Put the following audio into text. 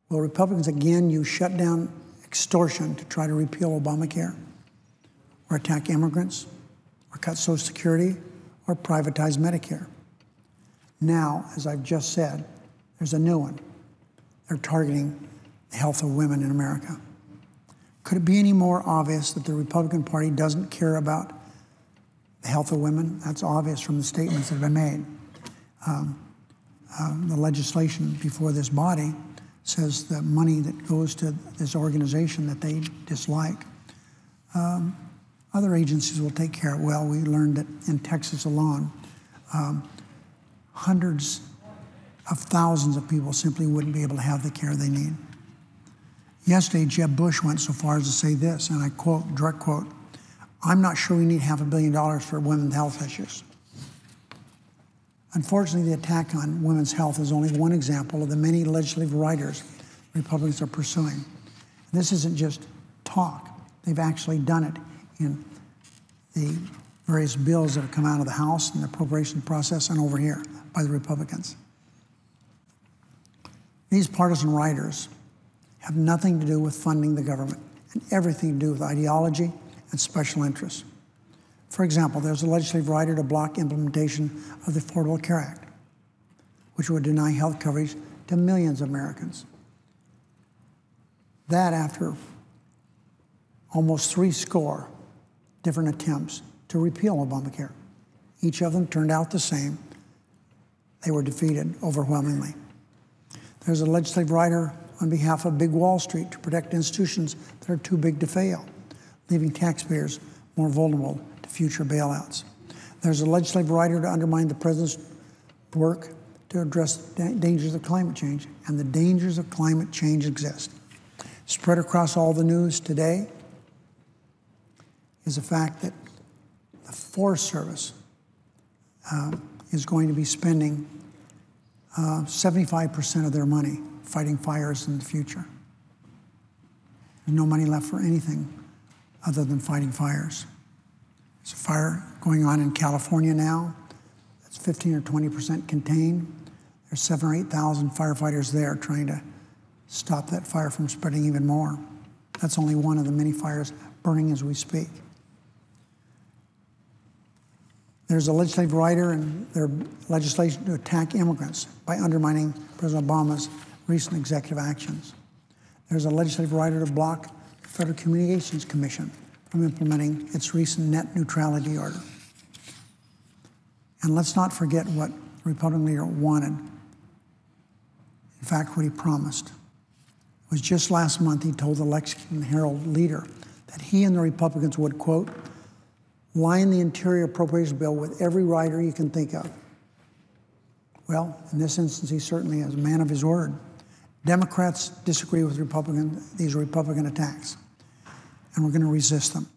Will Republicans again use shutdown extortion to try to repeal Obamacare, or attack immigrants, or cut Social Security, or privatize Medicare? Now, as I've just said, there's a new one. They're targeting the health of women in America. Could it be any more obvious that the Republican Party doesn't care about the health of women? That's obvious from the statements that have been made. The legislation before this body says the money that goes to this organization that they dislike, other agencies will take care of it. Well, we learned that in Texas alone, hundreds of thousands of people simply wouldn't be able to have the care they need. Yesterday, Jeb Bush went so far as to say this, and I quote, direct quote, "I'm not sure we need $500 million for women's health issues." Unfortunately, the attack on women's health is only one example of the many legislative riders Republicans are pursuing. This isn't just talk. They've actually done it in the various bills that have come out of the House and the appropriation process and over here by the Republicans. These partisan riders have nothing to do with funding the government and everything to do with ideology and special interests. For example, there's a legislative rider to block implementation of the Affordable Care Act, which would deny health coverage to millions of Americans. That after almost 300 different attempts to repeal Obamacare. Each of them turned out the same. They were defeated overwhelmingly. There's a legislative rider on behalf of Big Wall Street to protect institutions that are too big to fail, leaving taxpayers more vulnerable to future bailouts. There's a legislative rider to undermine the president's work to address dangers of climate change, and the dangers of climate change exist. Spread across all the news today is the fact that the Forest Service is going to be spending 75% of their money fighting fires in the future. There's no money left for anything other than fighting fires. There's a fire going on in California now that's 15 or 20% contained. There's 7,000 or 8,000 firefighters there trying to stop that fire from spreading even more. That's only one of the many fires burning as we speak. There's a legislative rider and their legislation to attack immigrants by undermining President Obama's recent executive actions. There's a legislative rider to block the Federal Communications Commission from implementing its recent net neutrality order. And let's not forget what the Republican leader wanted. In fact, what he promised. It was just last month he told the Lexington Herald leader that he and the Republicans would, quote, line the Interior Appropriations Bill with every rider you can think of. Well, in this instance, he certainly is a man of his word. Democrats disagree with these Republican attacks, and we're going to resist them.